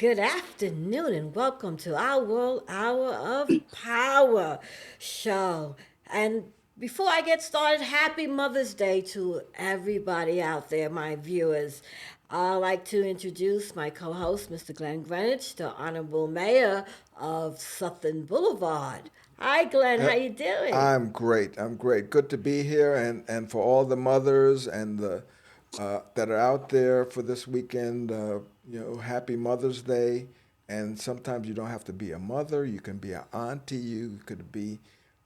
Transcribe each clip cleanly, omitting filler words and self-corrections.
good afternoon, and welcome to our World Hour of Power show. And before I get started, happy Mother's Day to everybody out there, my viewers. I'd like to introduce my co-host, Mr. Glenn Greenwich, the Honorable Mayor of Southern Boulevard. Hi, Glenn. Uh, How you doing? I'm great. I'm great. Good to be here, and for all the mothers and the that are out there for this weekend. Happy Mother's Day. And sometimes you don't have to be a mother. You can be an auntie. You could be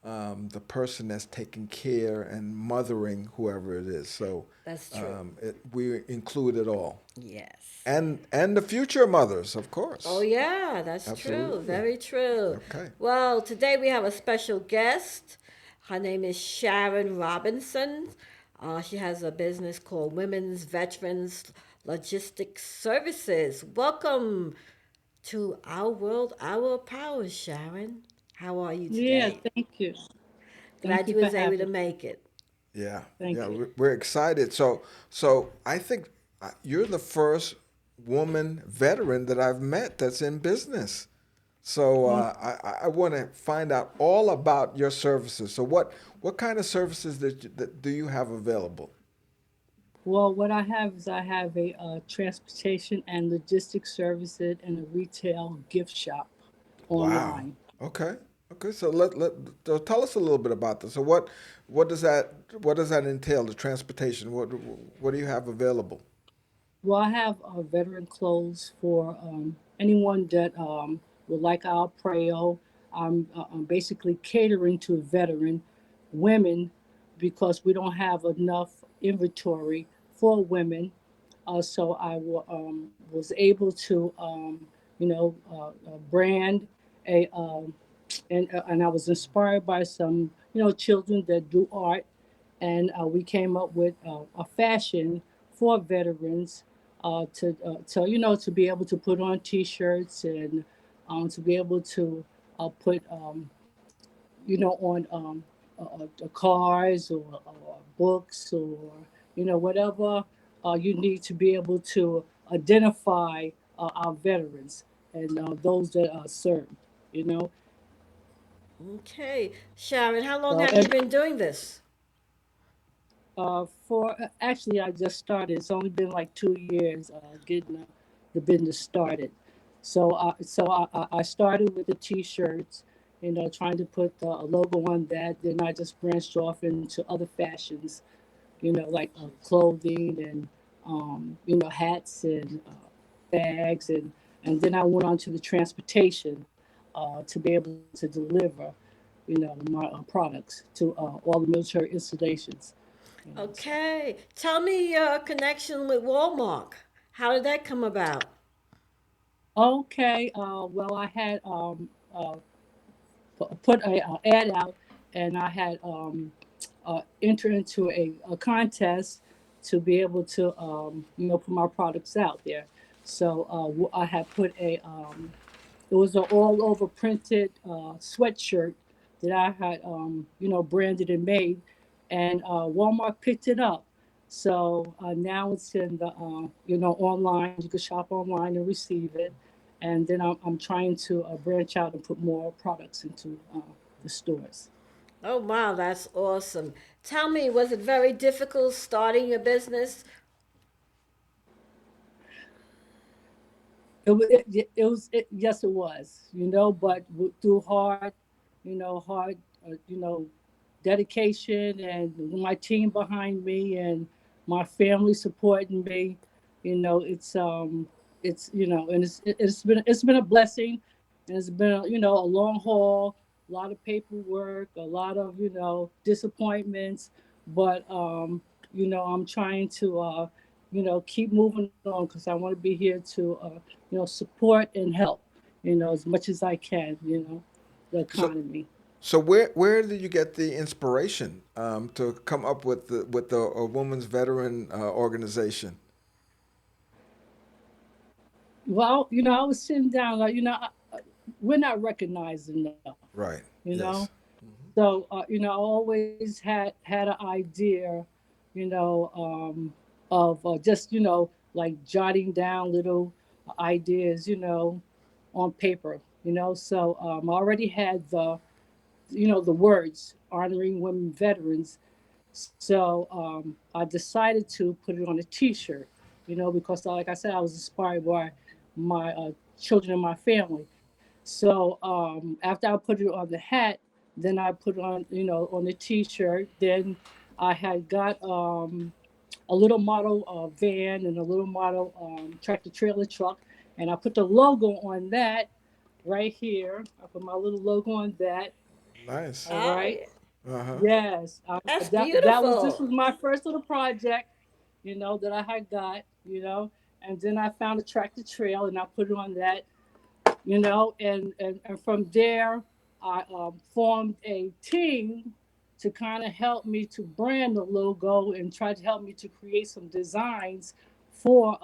the person that's taking care and mothering whoever it is. So That's true. we include it all, Yes. and the future mothers, of Oh, course. yeah, that's true. Absolutely. Very true. Okay. Well, today we have a special guest. Her name is Sharon Robinson. She has a business called Women's Veterans Logistic Services. Welcome to our world, our power, Sharon. How are you Yeah, today? thank you. Thank Glad you you for was able having to me. make it. Yeah, Thank yeah, you. we're excited. So I think you're the first woman veteran that I've met that's in business. So Well, I want to find out all about your services. So what kind of services that do you have available? what I have is I have a transportation and logistics services and a retail gift shop Wow. online. Okay. Okay. So so tell us a little bit about this. So what does that entail? The transportation. What do you have available? Well, I have veteran clothes for anyone that would like our apparel. I'm basically catering to veteran women because we don't have enough inventory for women. So was able to, brand a, and I was inspired by some, children that do art, and we came up with a fashion for veterans to be able to put on T-shirts and to be able to put on cars or books or whatever you need to be able to identify our veterans and those that are served. You know, Okay. Sharon, how long so have you been doing this? for actually, I just started. It's only been like 2 years getting the business started. So I started with the T-shirts, trying to put a logo on that. Then I just branched off into other fashions, like clothing and hats and bags, and then I went on to the transportation to be able to deliver, my products to all the military installations. So. Okay. Tell me your connection with Walmart. How did that come about? Okay. Well, I had put a ad out, and I had entered into a contest to be able to put my products out there. So I had put it was an all over printed sweatshirt that I had branded and made, and Walmart picked it up. So now it's in the online. You can shop online and receive it, and then I'm trying to branch out and put more products into the stores. Oh, wow, that's awesome. Tell me, was it very difficult starting your business? Yes, it was, but through hard, dedication and my team behind me and my family supporting me, and it's been a blessing, and it's been a long haul, a lot of paperwork, a lot of disappointments, but I'm trying to keep moving on because I want to be here to support and help, as much as I can, the So economy. so where did you get the inspiration to come up with the women's veteran organization? Well, I was sitting down, like, we're not recognized enough, Right. you know. Yes. So, I always had an idea, you know, of just, like jotting down little ideas, on paper, So I already had the words honoring women veterans. So I decided to put it on a T-shirt, because like I said, I was inspired by my children and my family. So after I put it on the hat, then I put it on, on the T-shirt. Then I had got a little model van and a little model tractor trailer truck, and I put the logo on that right here. I put my little logo on that. Nice. All Oh, right. yeah. Uh-huh. Yes, That's that was this beautiful. was my first little project, that I had got, and then I found a tractor trail and I put it on that, and from there I formed a team to kind of help me to brand the logo and try to help me to create some designs for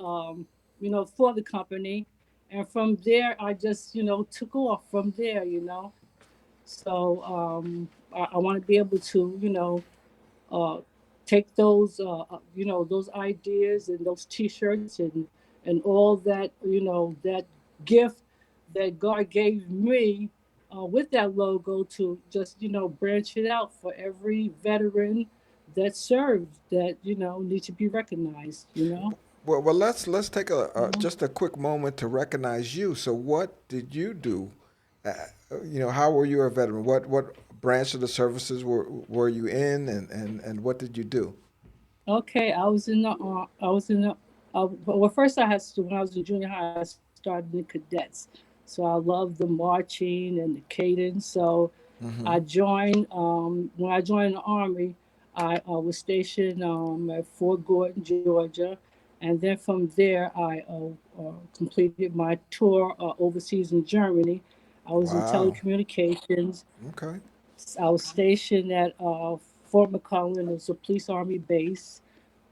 for the company, and from there I just took off from there, so I want to be able to uh, take those those ideas and those T-shirts and all that that gift that God gave me with that logo to just branch it out for every veteran that served that need to be recognized. Well, let's take Mhm. just a quick moment to recognize you. So, what did you do? Uh, how were you a veteran? What branch of the services were you in, and what did you do? Okay, I was in the well, first I had to, when I was in junior high, I started in the cadets. So I loved the marching and the cadence. So I Hmm. joined when I joined the army. I was stationed at Fort Gordon, Georgia, and then from there I completed my tour overseas in Germany. I was in Wow. telecommunications. Okay. I was stationed at Fort McClellan. It was a police army base,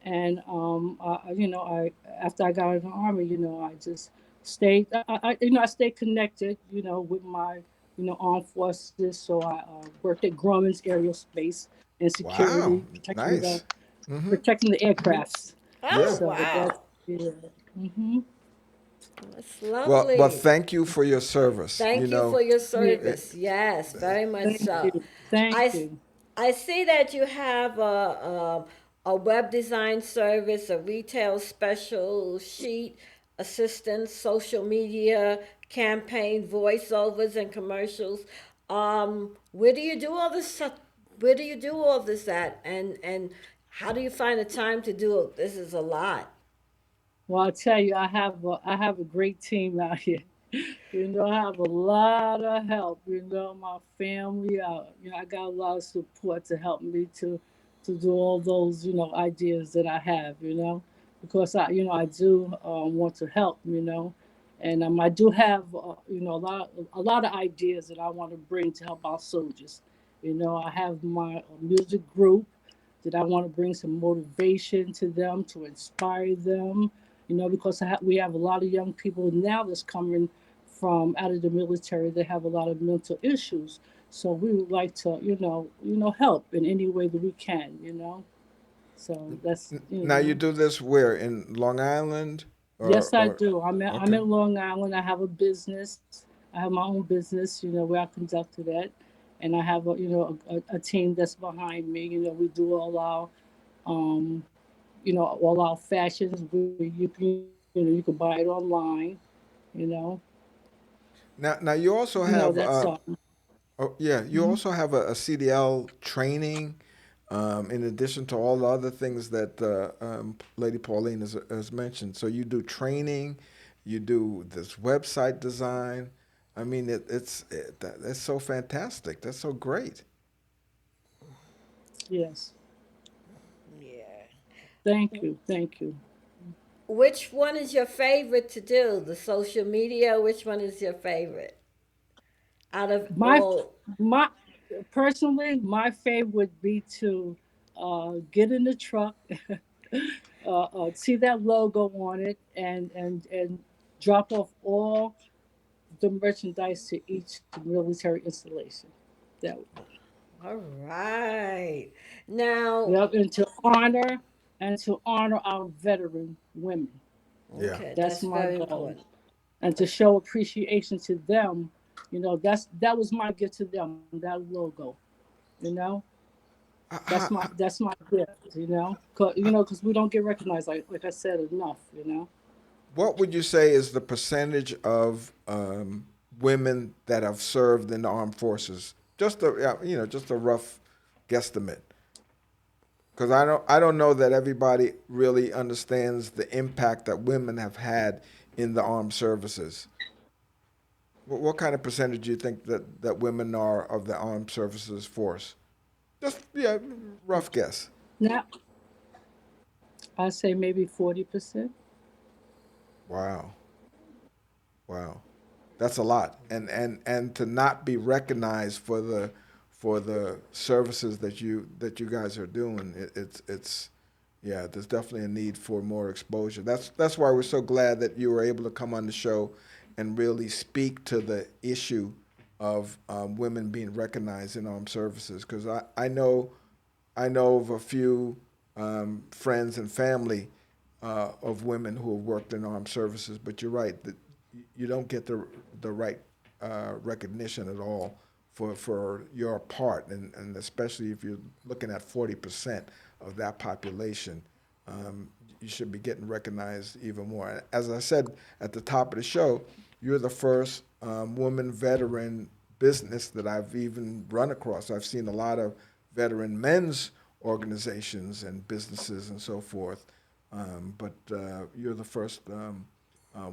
and I after I got in the army, I just stayed. I stayed connected, with my armed forces. So I worked at Grumman's Aerospace and Wow. security, Nice. Hmm. protecting the aircrafts. Yeah. Oh, So that's wow. yeah. hmm That's Well, lovely. thank you for your service. Thank you for your Yeah. It, service. Yes, very much Thank so. you. Thank I, you. I see that you have a web design service, a retail special sheet, assistance, social media, campaign, voiceovers, and commercials. Where do you do all this stuff? Where do you do all this at? And how do you find the time to do it? This is a lot. Well, I tell you, I have a great team out here. I have a lot of help. My family. I got a lot of support to help me to do all those ideas that I have. Because I do want to help. And I do have a lot of ideas that I want to bring to help our soldiers. I have my music group that I want to bring some motivation to them, to inspire them, because we have a lot of young people now that's coming from out of the military. They have a lot of mental issues. So we would like to, help in any way that we can, So that's, Now you do this where in Long Island, Yes, I or do. I'm okay. in Long Island. I have a business. I have my own business, where I conducted that. And I have a team that's behind me. We do um, all our fashions where you can buy it online, you know. Now you also have That's oh yeah, you mhm. also have a CDL training, in addition to all the other things that Lady Pauline has mentioned. So you do training, you do this website design. I mean, that's so fantastic. That's so great. Yes. Yeah. Thank you. Thank you. Which one is your favorite to do? The social media? Which one is your favorite out of My all? my personally, my favorite would be to get in the truck, see that logo on it, and drop off all the merchandise to each military installation. That would be. All right. Now, Yep, and to honor our veteran women. Yeah. okay, That's that's my very goal. important. and to show appreciation to them. That was my gift to them. That logo, you know, that's my gift. Because we don't get recognized like I said enough. What would you say is the percentage of women that have served in the armed forces? Just a just a rough guesstimate, because I don't know that everybody really understands the impact that women have had in the armed services. What kind of percentage do you think that women are of the armed services force? Just rough guess. Now I say maybe 40%. Wow, wow. That's a lot, and to not be recognized for the services that you guys are doing, it's yeah. There's definitely a need for more exposure. That's why we're so glad that you were able to come on the show and really speak to the issue of women being recognized in armed services. Because I know of a few friends and family of women who have worked in armed services, but you're right that you don't get the right recognition at all for your part, and especially if you're looking at 40% of that population, you should be getting recognized even more. As I said at the top of the show, you're the first woman veteran business that I've even run across. I've seen a lot of veteran men's organizations and businesses and so forth, but you're the first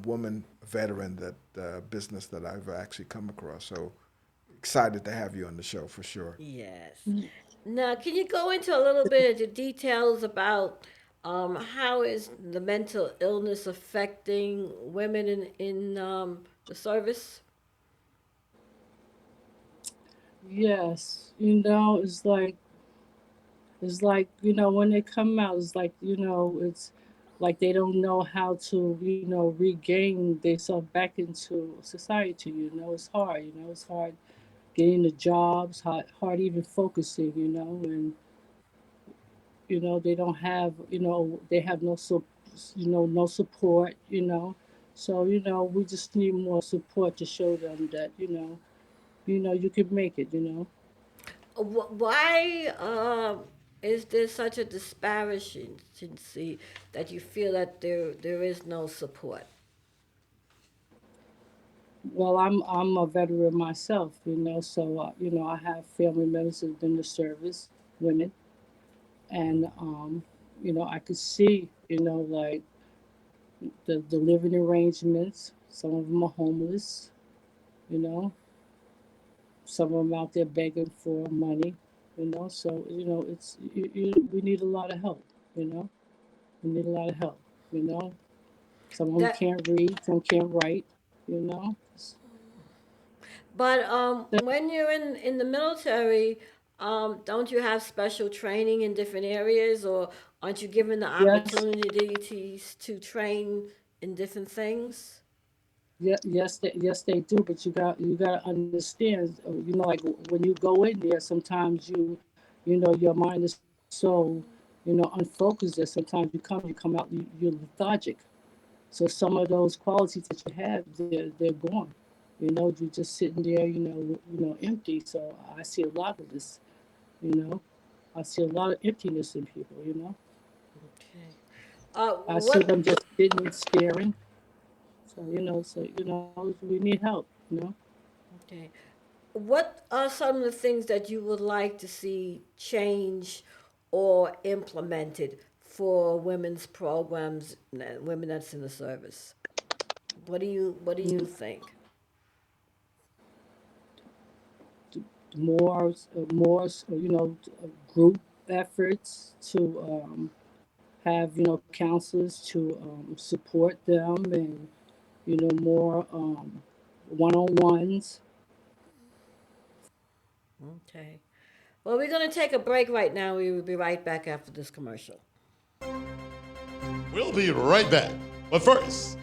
woman veteran business that I've actually come across. So excited to have you on the show for sure. Yes. Now, can you go into a little bit of the details about how is the mental illness affecting women in the service? Yes, it's like when they come out, it's like it's like they don't know how to regain themselves back into society. It's hard. It's hard getting the jobs, hard even focusing. And they don't have they have no support. So we just need more support to show them that you can make it. Why is there such a disparity that you feel that there is no support? Well, I'm a veteran myself, so I have family members who've been in the service, women, and I could see like the living arrangements. Some of them are homeless, you know, some of them out there begging for money, So we need a lot of help, you know. We need a lot of help, you know. Some of them That can't read, some can't write, you know. But That- when you're in the military, don't you have special training in different areas, or aren't you given the Yes, opportunities to train in different things? yeah, yes, they do. But you got to understand. Like when you go in there, sometimes your mind is so, unfocused that sometimes you come out, you're lethargic. So some of those qualities that you have, they're gone. You're just sitting there, empty. So I see a lot of this. You know, I see a lot of emptiness in people. Okay. I see What? them just sitting and staring. We need help. Okay. What are some of the things that you would like to see change or implemented for women's programs, women that's in the service? What do you think? More, group efforts to have counselors to support them, and more one-on-ones. Okay. Well, we're going to take a break right now. We will be right back after this commercial. We'll be right back. But first,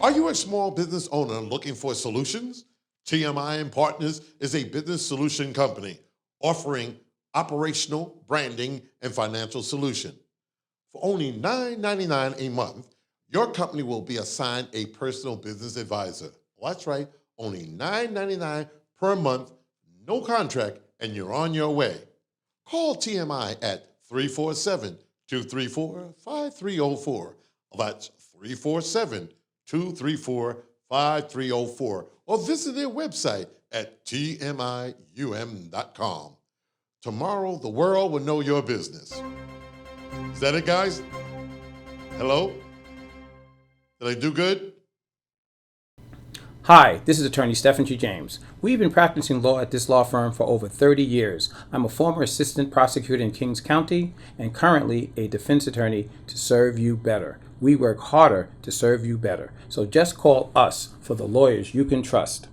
are you a small business owner looking for solutions? TMI and Partners is a business solution company offering operational, branding, and financial solution. For only $9.99 a month, Your company will be assigned a personal business advisor. Well, that's right, only $9.99 per month, no contract, and you're on your way. Call TMI at 347-234-5304. That's 347-234-5304. Or visit their website at tmium.com. Tomorrow, the world will know your business. Is that it, guys? Hello? Did I do good? Hi, this is attorney Stephen G. James. We've been practicing law at this law firm for over 30 years. I'm a former assistant prosecutor in Kings County and currently a defense attorney to serve you better. We work harder to serve you better. So just call us for the lawyers you can trust.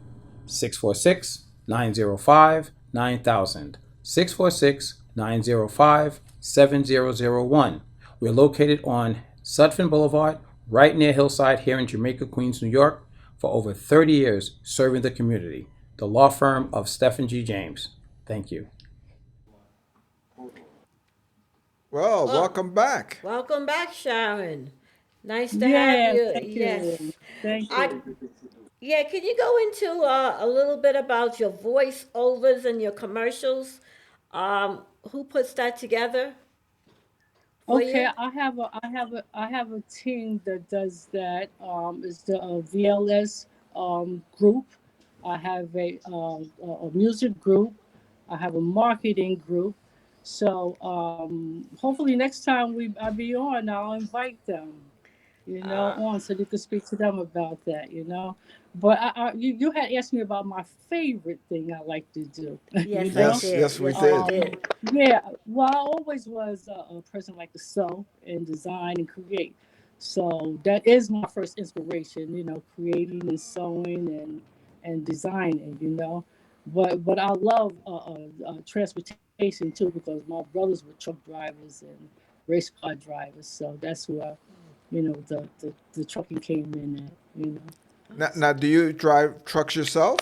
646-905-9000. 646-905-7001. We're located on Sutphin Boulevard, right near Hillside here in Jamaica, Queens, New York, for over 30 years serving the community. The law firm of Stephen G. James. Thank you. Well, Well, welcome back. welcome back, Sharon. Nice to have Yeah, you. thank you. Yes. Thank I you. Yeah, can you go into a little bit about your voiceovers and your commercials? Who puts that together for Okay, you? I have a team that does that. It's the VLS group. I have a music group. I have a marketing group. So hopefully next time I be on, I'll invite them, on so you could speak to them about that, But you had asked me about my favorite thing I like to do, you Yes, I know. Yes, did. yes, we Yes, I did. did. Yeah, well, I always was a person like to sew and design and create. So that is my first inspiration, creating and sewing and designing, But I love transportation too because my brothers were truck drivers and race car drivers. So that's where, the trucking came in at, Now, do you drive trucks yourself?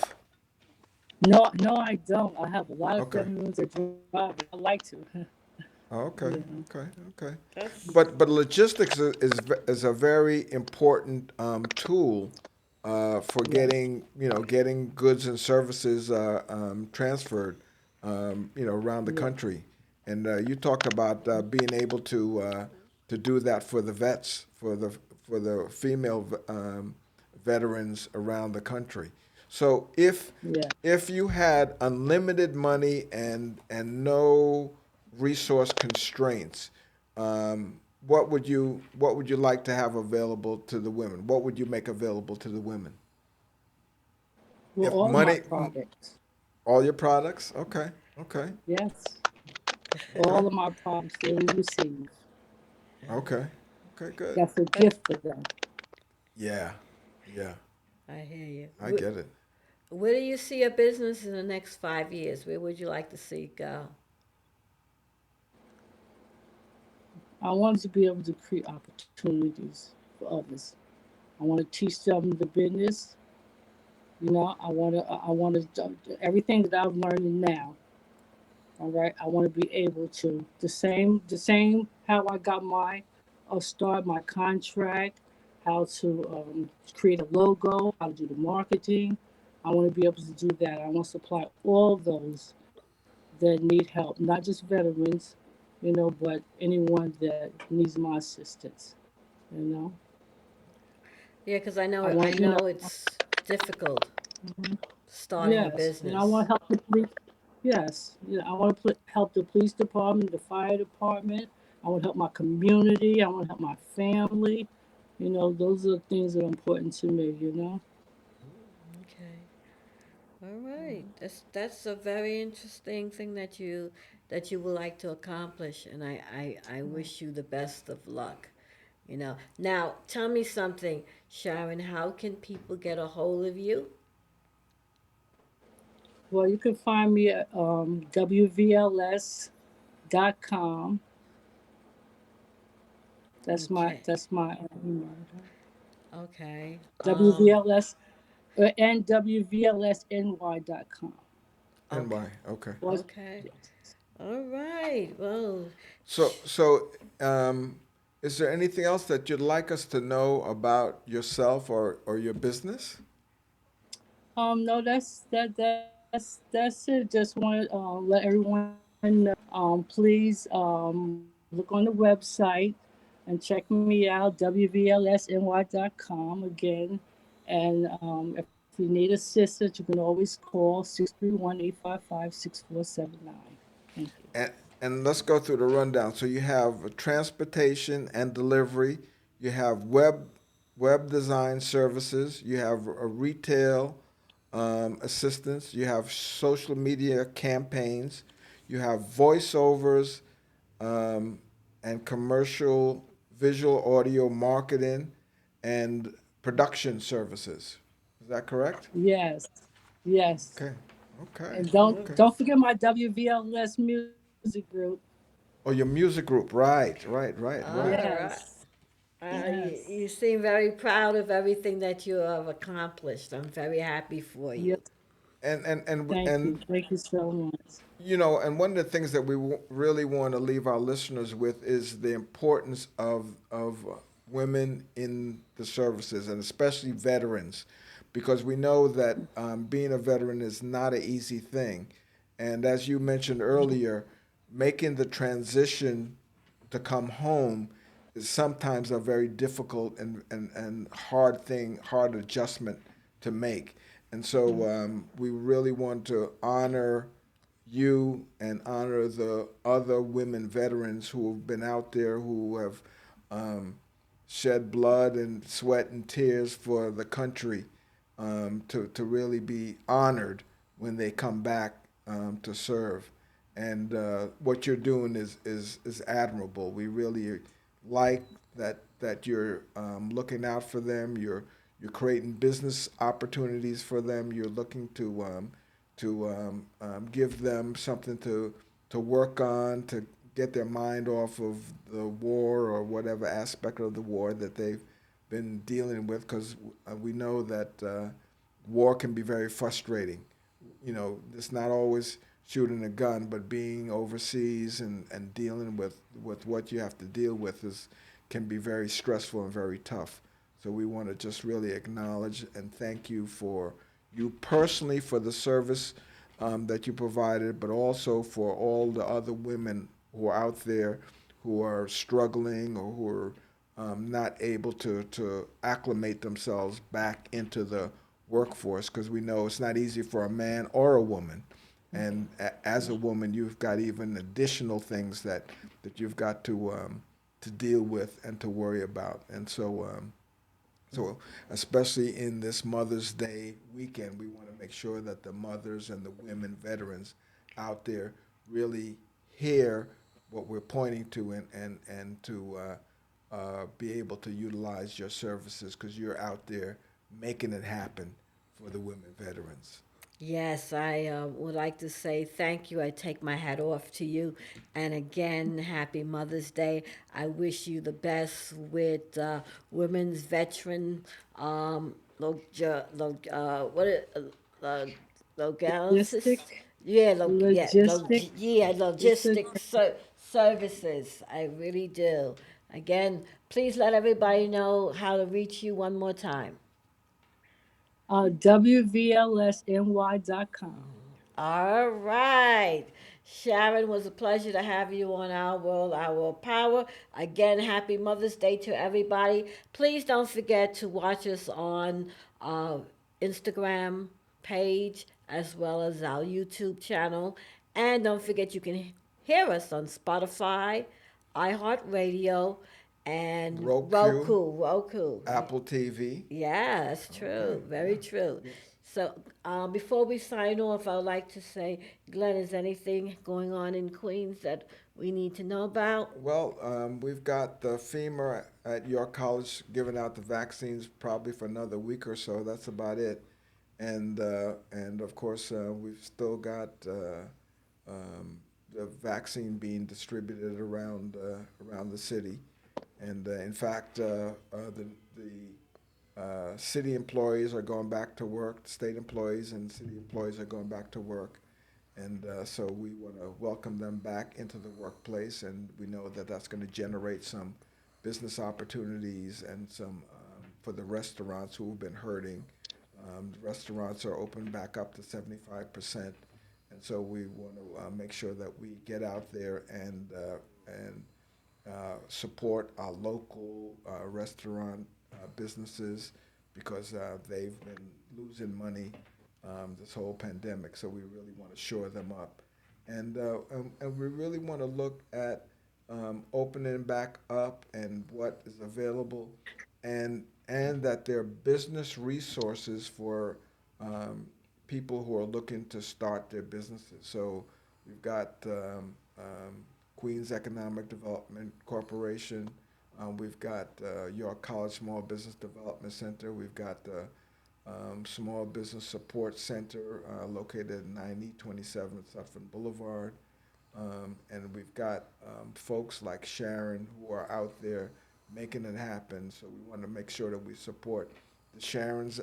No, no, I don't. I have a lot of Okay. family members that drive. I like to. Okay, Yeah. okay, okay. That's But logistics is a very important tool for Yeah. getting goods and services transferred around the Yeah. country. And you talked about being able to do that for the vets, for the female veterans around the country. So Yeah. if you had unlimited money and no resource constraints, what would you like to have available to the women? What would you make available to the women? Well, If all my money, products. all your products, okay, okay, Yes. okay, All of my products they will receive. okay, okay, good. That's a that's. gift for them. Yeah, yeah, I hear you. I get it. Where do you see your business in the next 5 years? Where would you like to see it go? I want to be able to create opportunities for others. I want to teach them the business. I want to everything that I'm learning now. All right. I want to be able to the same how I got my start my contract, how to create a logo, how to do the marketing. I want to be able to do that. I want to supply all those that need help, not just veterans, but anyone that needs my assistance. You know, Yeah, because I I know I want know it's difficult starting a yes, and I business. want to help the police. Yes, I want to help the police department, the fire department. I want to help my community. I want to help my family. Those are things that are important to me. Okay. All right. That's a very interesting thing that you would like to accomplish, and I wish you the best of luck. Now, tell me something, Sharon. How can people get a hold of you? Well, you can find me at WVLS.com. Okay. That's my email. Okay. WVLS and WVLSNY.com. And Okay. why? Okay. Okay. Yes. All right. Well, So um, Is there anything else that you'd like us to know about yourself or your business? No, that's it. Just want to let everyone know. Please look on the website and check me out, wvlsny.com again. And if you need assistance, you can always call 631-855-6479. Thank you. And, and let's go through the rundown. So you have transportation and delivery, you have web design services, you have a retail assistance, you have social media campaigns, you have voiceovers um, and commercial visual audio marketing and production services. Is that correct? Yes, yes. Okay. Okay. And Okay. don't forget my WVLS music group. Oh, your music group. Right, right, right, right. All right. Yes, You yes, seem very proud of everything that you have accomplished. I'm very happy for yes. you. Thank you so much. And one of the things that we really want to leave our listeners with is the importance of women in the services, and especially veterans, because we know that being a veteran is not an easy thing, and as you mentioned earlier, making the transition to come home is sometimes a very difficult and hard adjustment to make. And so we really want to honor you and honor the other women veterans who have been out there, who have um, shed blood and sweat and tears for the country, to really be honored when they come back to serve. And what you're doing is admirable. We really like that you're looking out for them. You're creating business opportunities for them. You're looking to give them something to work on, to get their mind off of the war or whatever aspect of the war that they've been dealing with, because we know that war can be very frustrating. It's not always shooting a gun, but being overseas and dealing with what you have to deal with can be very stressful and very tough. So we want to just really acknowledge and thank you for you personally for the service that you provided, but also for all the other women who are out there who are struggling or who are not able to acclimate themselves back into the workforce, because we know it's not easy for a man or a woman. And as a woman, you've got even additional things that you've got to deal with and to worry about. And so especially in this Mother's Day weekend, we want to make sure that the mothers and the women veterans out there really hear what we're pointing to, and to be able to utilize your services, because you're out there making it happen for the women veterans. Yes, I would like to say thank you. I take my hat off to you. And again, happy Mother's Day. I wish you the best with Women's Veteran, what it, Logistic, logalysis? Yeah, logistic, logistic. logistic services. I really do. Again, please let everybody know how to reach you one more time. WVLSNY.com. All right. Sharon, was a pleasure to have you on Our World, Our Power. Again, happy Mother's Day to everybody. Please don't forget to watch us on uh, Instagram page as well as our YouTube channel. And don't forget you can hear us on Spotify, iHeartRadio, and Roku, Roku. Apple TV. Yeah, that's Okay, true. Very yeah. true. Yes. So, before we sign off, I would like to say, Glenn, is anything going on in Queens that we need to know about? Well, we've got the FEMA at York College giving out the vaccines probably for another week or so. That's about it. And of course, we've still got the vaccine being distributed around the city. And in fact, the city employees are going back to work. State employees and city employees are going back to work. And so we want to welcome them back into the workplace, and we know that that's going to generate some business opportunities and some for the restaurants who have been hurting. The restaurants are open back up to 75%, and so we want to make sure that we get out there and support our local restaurant businesses because they've been losing money this whole pandemic. So we really want to shore them up, and we really want to look at opening back up and what is available, and that there are business resources for people who are looking to start their businesses. So we've got Queens Economic Development Corporation. We've got York College Small Business Development Center. We've got the Small Business Support Center located at 9027 Sutphin Boulevard. And we've got folks like Sharon who are out there making it happen. So we want to make sure that we support the Sharons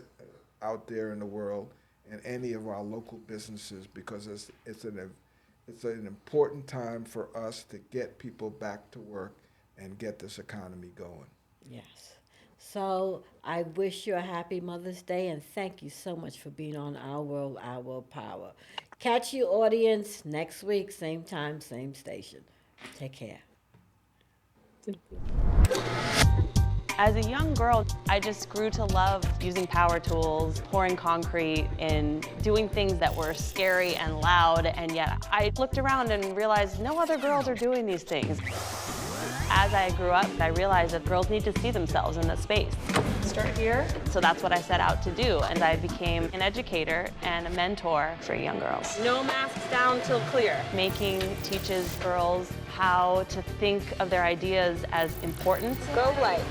out there in the world and any of our local businesses, because it's an important time for us to get people back to work and get this economy going. Yes. So I wish you a happy Mother's Day, and thank you so much for being on Our World, Our World Power. Catch you, audience, next week, same time, same station. Take care. Thank you. As a young girl, I just grew to love using power tools, pouring concrete, and doing things that were scary and loud, and yet I looked around and realized no other girls are doing these things. As I grew up, I realized that girls need to see themselves in this space. Start here. So that's what I set out to do, and I became an educator and a mentor for young girls. No masks down till clear. Making teaches girls how to think of their ideas as important. Go light.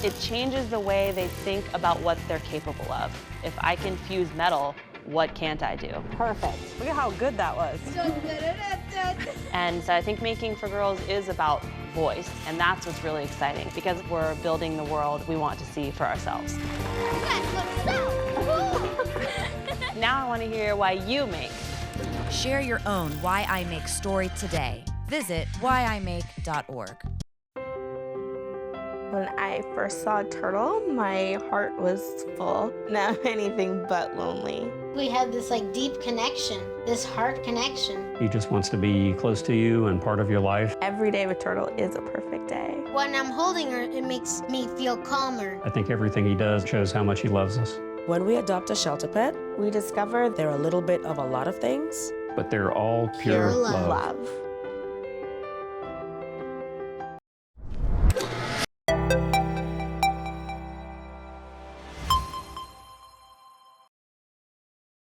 It changes the way they think about what they're capable of. If I can fuse metal, what can't I do? Perfect. Look at how good that was. And so I think Making for Girls is about voice, and that's what's really exciting, because we're building the world we want to see for ourselves. You guys look so cool! Now I want to hear why you make. Share your own Why I Make story today. Visit whyimake.org. When I first saw Turtle, my heart was full. Now I'm anything but lonely. We have this deep connection, this heart connection. He just wants to be close to you and part of your life. Every day with Turtle is a perfect day. When I'm holding her, it makes me feel calmer. I think everything he does shows how much he loves us. When we adopt a shelter pet, we discover they're a little bit of a lot of things, but they're all pure love. love.